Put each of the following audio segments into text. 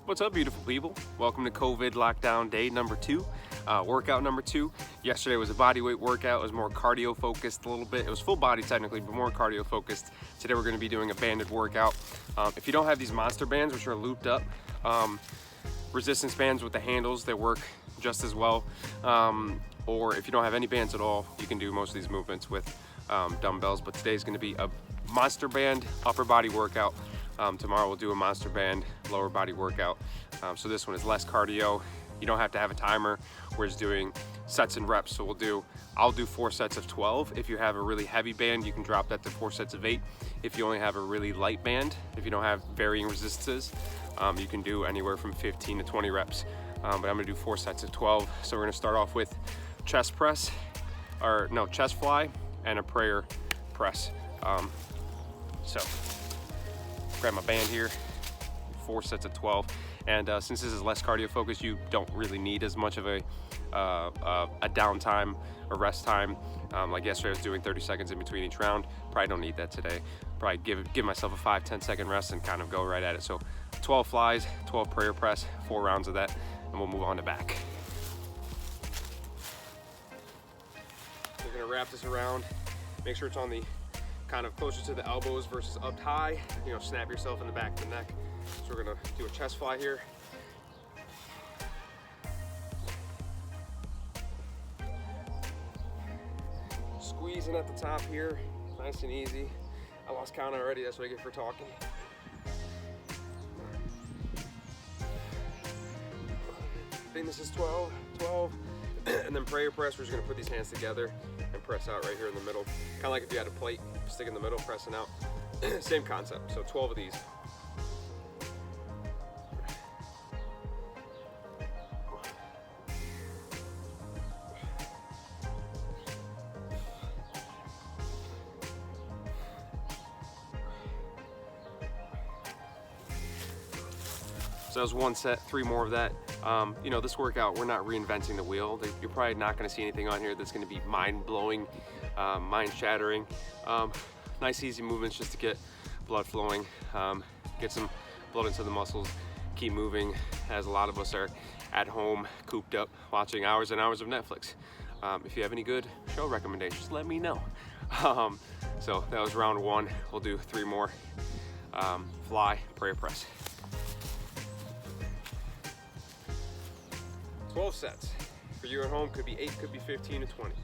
What's up, beautiful people? Welcome to COVID lockdown day number 2, workout number 2. Yesterday was a body weight workout. It was more cardio focused a little bit. It was full body technically, but more cardio focused. Today we're going to be doing a banded workout. If you don't have these monster bands, which are looped up, resistance bands with the handles, they work just as well. Or if you don't have any bands at all, you can do most of these movements with dumbbells. But today's going to be a monster band upper body workout. Tomorrow we'll do a monster band lower body workout. So this one is less cardio. You don't have to have a timer. We're just doing sets and reps. So I'll do 4 sets of 12. If you have a really heavy band, you can drop that to 4 sets of 8. If you only have a really light band, if you don't have varying resistances, you can do anywhere from 15 to 20 reps. But I'm gonna do 4 sets of 12. So we're gonna start off with chest fly and a prayer press. So grab my band here, 4 sets of 12. And since this is less cardio focused, you don't really need as much of a downtime or rest time. Like yesterday, I was doing 30 seconds in between each round. Probably don't need that today. Probably give myself a 5-10 second rest and kind of go right at it. So 12 flies, 12 prayer press, 4 rounds of that, and we'll move on to back. We're gonna wrap this around. Make sure it's on the kind of closer to the elbows versus up high. You know, snap yourself in the back of the neck. So we're gonna do a chest fly here. Squeezing at the top here, nice and easy. I lost count already, that's what I get for talking. I think this is 12. And then prayer press, we're just gonna put these hands together and press out right here in the middle. Kind of like if you had a plate, stick in the middle, pressing out. Same concept, so 12 of these. So that was 1 set, 3 more of that. You know, this workout, we're not reinventing the wheel. You're probably not gonna see anything on here that's gonna be mind-blowing, mind-shattering. Nice, easy movements just to get blood flowing, get some blood into the muscles, keep moving, as a lot of us are at home, cooped up, watching hours and hours of Netflix. If you have any good show recommendations, let me know. So that was round 1. We'll do 3 more. Fly, prayer press. 12 sets. For you at home, could be 8, could be 15 to 20.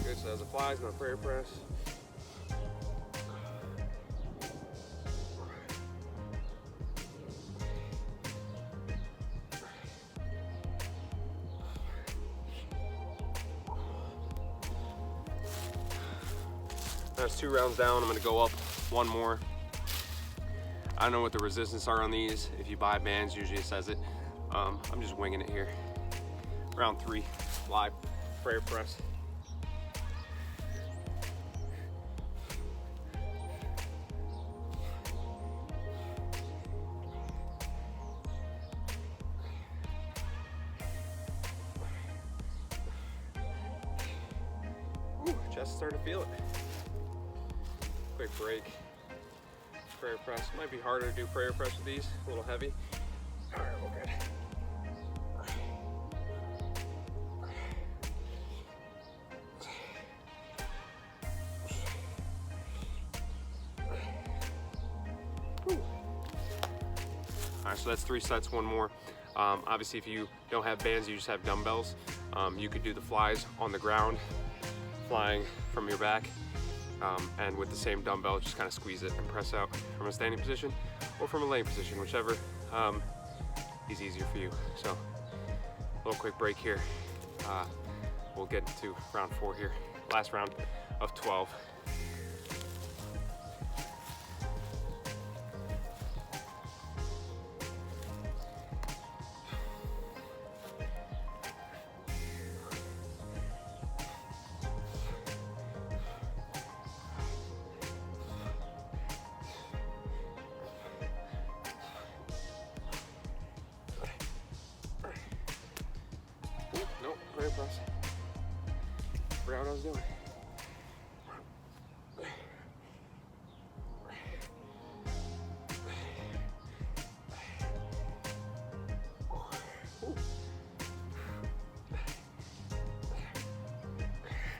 Good, so as it flies, no prayer press. That's 2 rounds down. I'm gonna go up 1 more. I don't know what the resistance are on these. If you buy bands, usually it says it. I'm just winging it here. Round 3, fly, prayer press. Ooh, chest starting to feel it. Quick break. Prayer press. Might be harder to do prayer press with these, a little heavy. All right, we're good. All right, so that's 3 sets, 1 more. Obviously, if you don't have bands, you just have dumbbells. You could do the flies on the ground, flying from your back. And with the same dumbbell, just kind of squeeze it and press out from a standing position or from a laying position, whichever is easier for you. So a little quick break here. We'll get into round 4 here. Last round of 12. forgot what I was doing.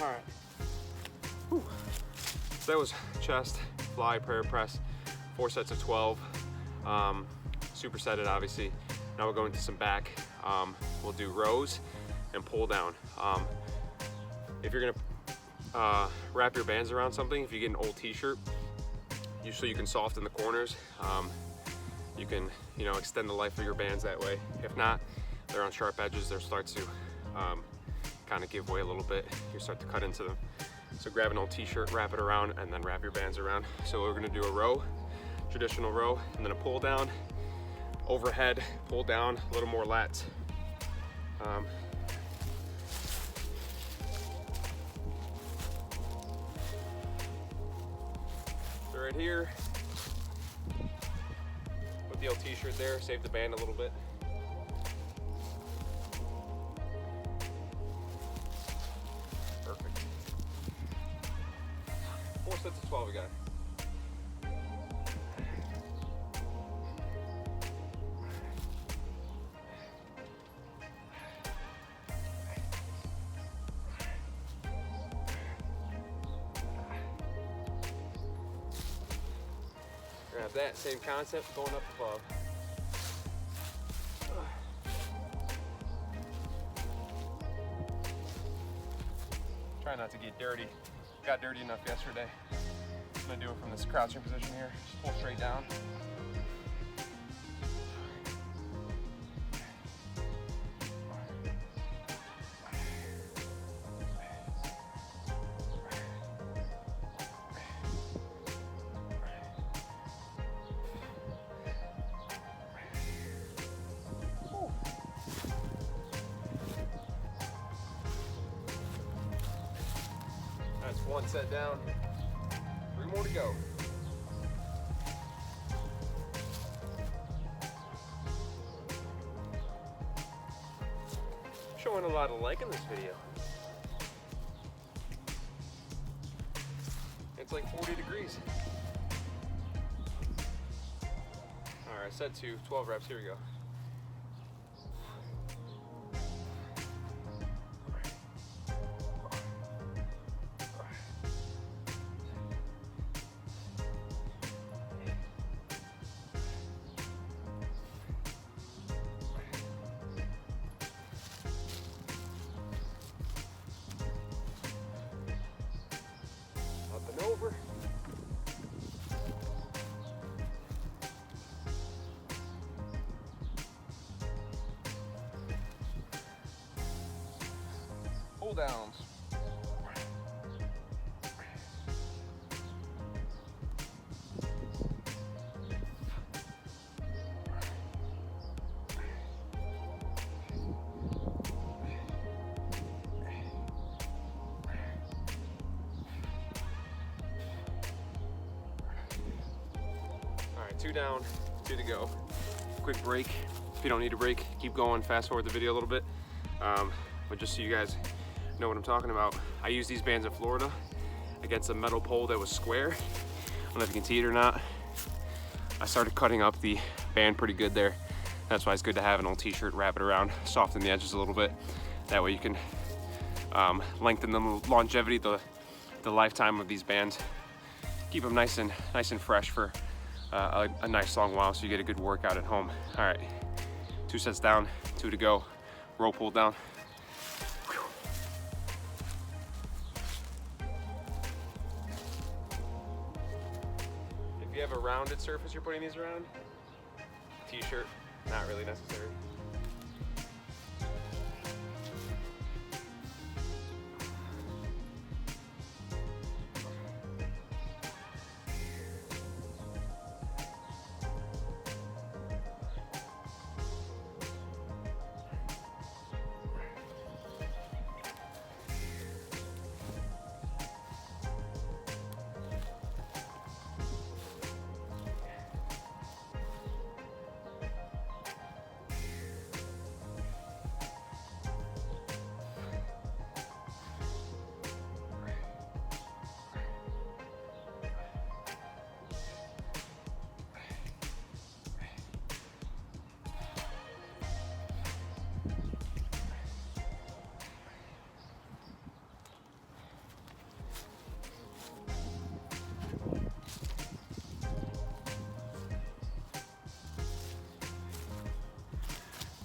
All right. Whew. So that was chest, fly, prayer press, 4 sets of 12. Supersetted, obviously. Now we'll go into some back. We'll do rows and pull down. If you're gonna wrap your bands around something, if you get an old t-shirt, so you can soften the corners, you can, you know, extend the life of your bands that way. If not, they're on sharp edges, they'll start to kind of give way a little bit. You start to cut into them. So grab an old t-shirt, wrap it around, and then wrap your bands around. So we're gonna do a row, traditional row, and then a pull down, overhead, pull down, a little more lats. So right here, put the old t-shirt there, save the band a little bit. Perfect. 4 sets of 12 we got. Grab that, same concept, going up above. Try not to get dirty. Got dirty enough yesterday. I'm gonna do it from this crouching position here. Just pull straight down. That's 1 set down, 3 more to go. Showing a lot of liking this video. It's like 40 degrees. All right, set 2, 12 reps, here we go. Over. Pull downs. All right, 2 down, 2 to go. Quick break. If you don't need a break, keep going, fast forward the video a little bit. But just so you guys know what I'm talking about, I used these bands in Florida against a metal pole that was square. I don't know if you can see it or not. I started cutting up the band pretty good there. That's why it's good to have an old t-shirt, wrap it around, soften the edges a little bit. That way you can lengthen the longevity, the lifetime of these bands. Keep them nice and fresh for a nice long while, so you get a good workout at home. All right, 2 sets down, 2 to go. Row pull down. If you have a rounded surface you're putting these around, t-shirt, not really necessary.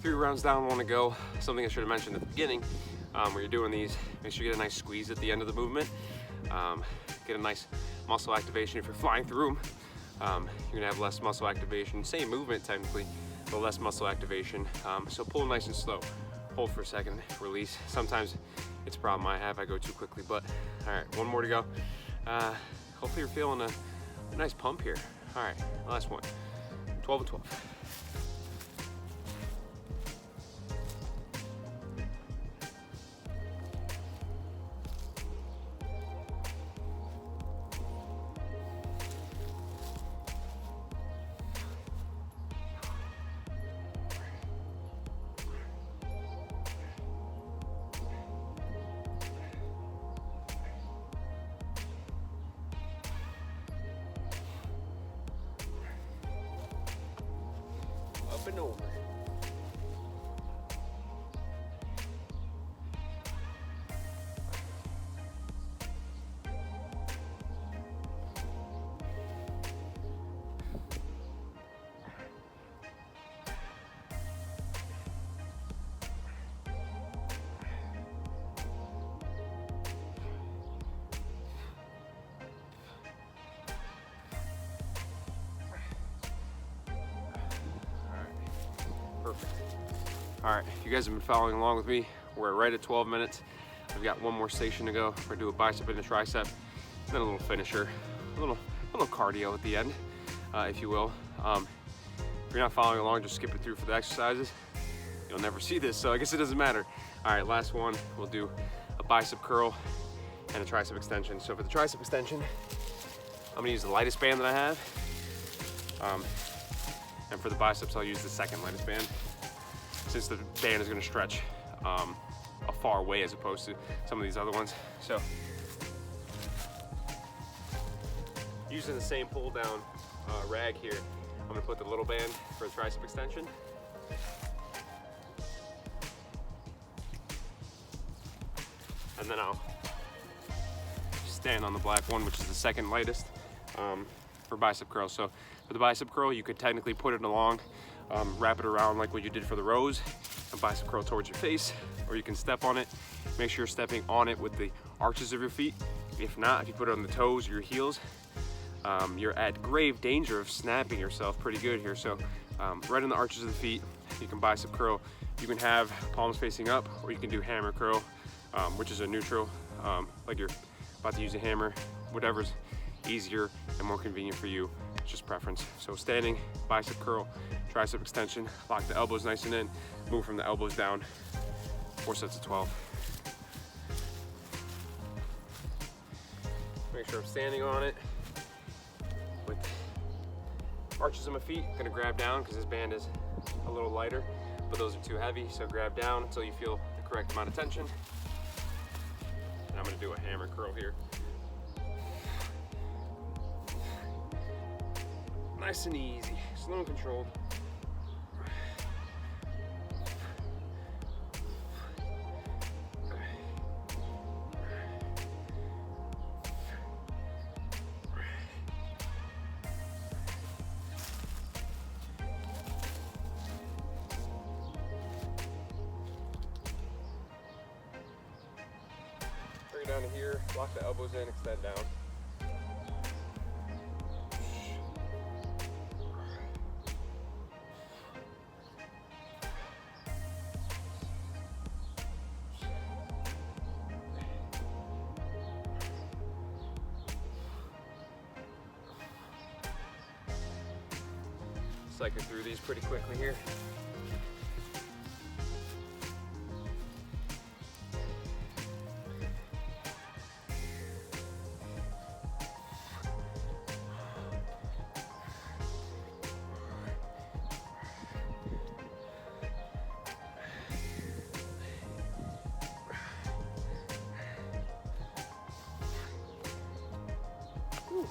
3 rounds down, want to go. Something I should have mentioned at the beginning, when you're doing these, make sure you get a nice squeeze at the end of the movement. Get a nice muscle activation. If you're flying through them, you're gonna have less muscle activation. Same movement technically, but less muscle activation. So pull nice and slow. Hold for a second, release. Sometimes it's a problem I have, I go too quickly, but all right, one more to go. Hopefully you're feeling a nice pump here. All right, last one, 12 and 12. Up and over. Perfect. All right, you guys have been following along with me. We're right at 12 minutes. We've got one more station to go. We're gonna do a bicep and a tricep, then a little finisher, a little cardio at the end, if you will. If you're not following along, just skip it through for the exercises. You'll never see this, so I guess it doesn't matter. All right, last one, we'll do a bicep curl and a tricep extension. So for the tricep extension, I'm gonna use the lightest band that I have. And for the biceps, I'll use the second lightest band, since the band is gonna stretch a far way as opposed to some of these other ones. So, using the same pull down rag here, I'm gonna put the little band for the tricep extension. And then I'll stand on the black one, which is the second lightest, for bicep curls. So for the bicep curl, you could technically put it along, wrap it around like what you did for the rows, and bicep curl towards your face, or you can step on it. Make sure you're stepping on it with the arches of your feet. If not, if you put it on the toes or your heels, you're at grave danger of snapping yourself pretty good here. So right on the arches of the feet, you can bicep curl. You can have palms facing up, or you can do hammer curl, which is a neutral, like you're about to use a hammer. Whatever's easier and more convenient for you, it's just preference. So standing, bicep curl, tricep extension, lock the elbows nice and in, move from the elbows down, 4 sets of 12. Make sure I'm standing on it with arches of my feet. I'm gonna grab down because this band is a little lighter, but those are too heavy, so grab down until you feel the correct amount of tension. And I'm gonna do a hammer curl here. Nice and easy, slow and controlled. Bring it down to here, lock the elbows in, extend down. Cycle through these pretty quickly here. Whew.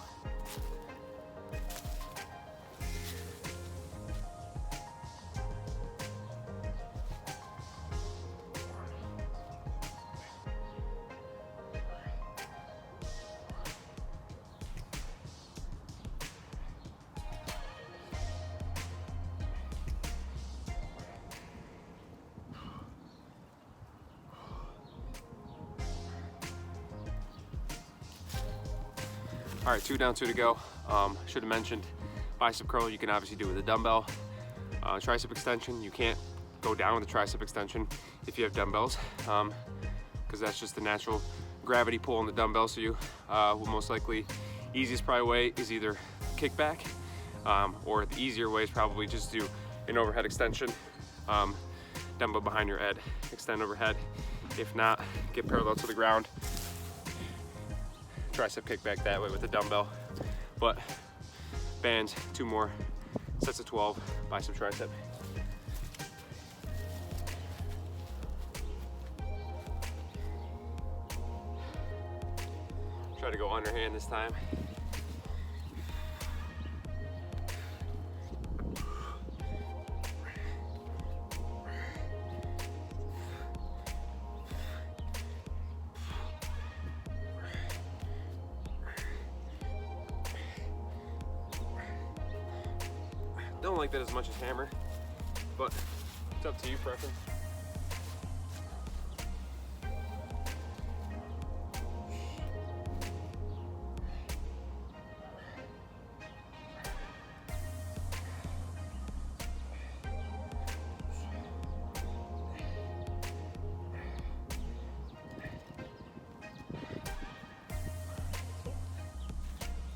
All right, 2 down, 2 to go. Should have mentioned bicep curl. You can obviously do with a dumbbell. Tricep extension, you can't go down with a tricep extension if you have dumbbells, because that's just the natural gravity pull on the dumbbell. So you will most likely, easiest probably way is either kickback, or the easier way is probably just do an overhead extension, dumbbell behind your head, extend overhead. If not, get parallel to the ground, tricep kickback that way with the dumbbell. But bands, 2 more sets of 12, bicep, tricep. Try to go underhand this time. Don't like that as much as hammer, but it's up to you, preference.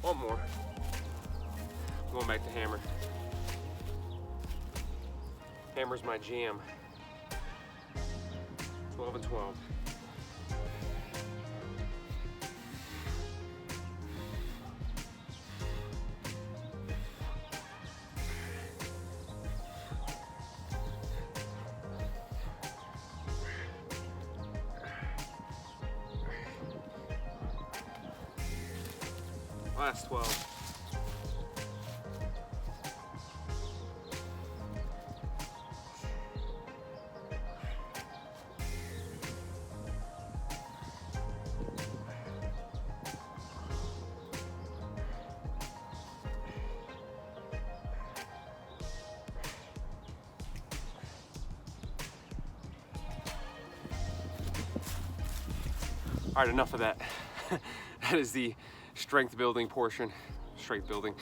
One more. Going back to hammer. Hammer's my jam. 12 and 12. Last 12. All right, enough of that. That is the strength building portion, the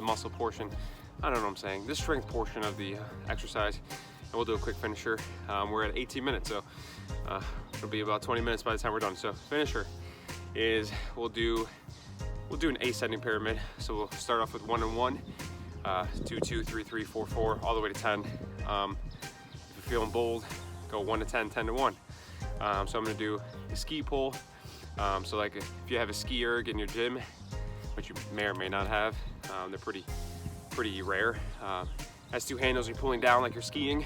muscle portion. I don't know what I'm saying. The strength portion of the exercise, and we'll do a quick finisher. We're at 18 minutes, so it'll be about 20 minutes by the time we're done. So finisher is we'll do an ascending pyramid. So we'll start off with 1 and 1, 2, 2, 3, 3, 4, 4, all the way to 10. If you're feeling bold, go 1 to 10, 10 to 1. So I'm gonna do a ski pull. So like if you have a ski erg in your gym, which you may or may not have, they're pretty rare. Has 2 handles, you're pulling down like you're skiing.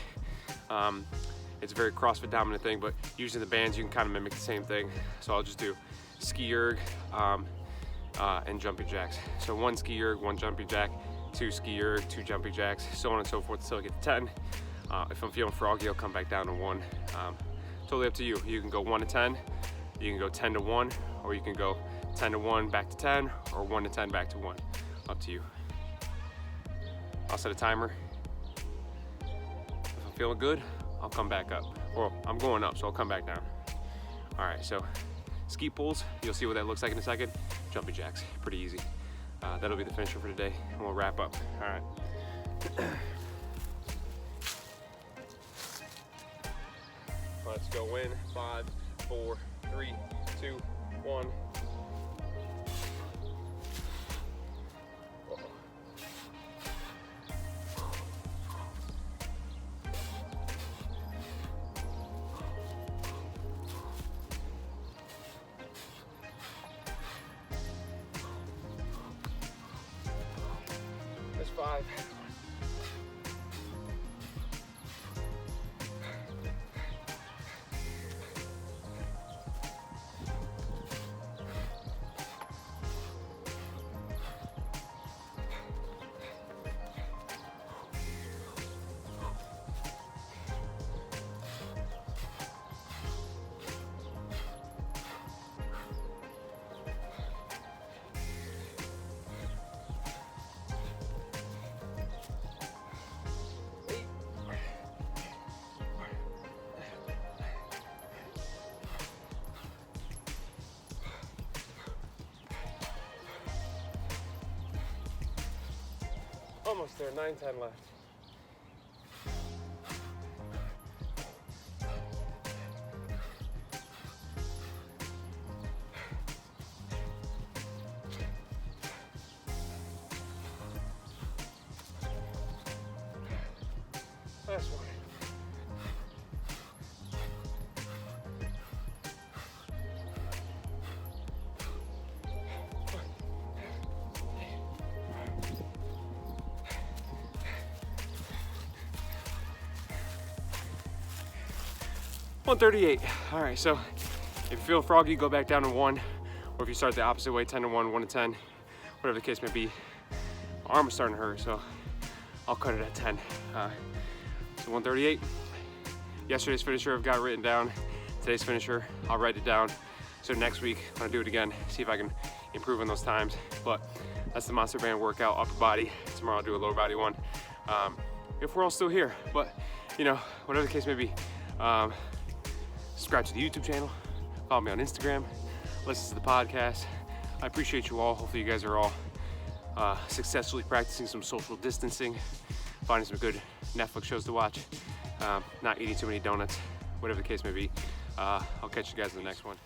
It's a very CrossFit dominant thing, but using the bands you can kind of mimic the same thing. So I'll just do ski erg and jumping jacks. So 1 ski erg, 1 jumping jack, 2 ski erg, 2 jumping jacks, so on and so forth until I get to 10. If I'm feeling froggy, I'll come back down to 1. Totally up to you. You can go 1 to 10, you can go 10 to 1, or you can go 10 to 1 back to 10, or 1 to 10 back to 1. Up to you. I'll set a timer. If I'm feeling good, I'll come back up. Well, I'm going up, so I'll come back down. All right, so ski pulls, you'll see what that looks like in a second. Jumping jacks, pretty easy. That'll be the finisher for today, and we'll wrap up. All right. Let's go in. 5, 4, 3, 2, 1. That's 5. Almost there, 9-10 left. Last one. $138. All right, so if you feel froggy, go back down to 1, or if you start the opposite way, 10 to 1, 1 to 10, whatever the case may be. My arm is starting to hurt, so I'll cut it at 10. So 138. Yesterday's finisher I've got written down. Today's finisher, I'll write it down. So next week, I'm gonna do it again, see if I can improve on those times. But that's the monster band workout, upper body. Tomorrow I'll do a lower body one. If we're all still here, but you know, whatever the case may be. Subscribe to the YouTube channel, follow me on Instagram, listen to the podcast. I appreciate you all. Hopefully you guys are all successfully practicing some social distancing, finding some good Netflix shows to watch, not eating too many donuts, whatever the case may be. I'll catch you guys in the next one.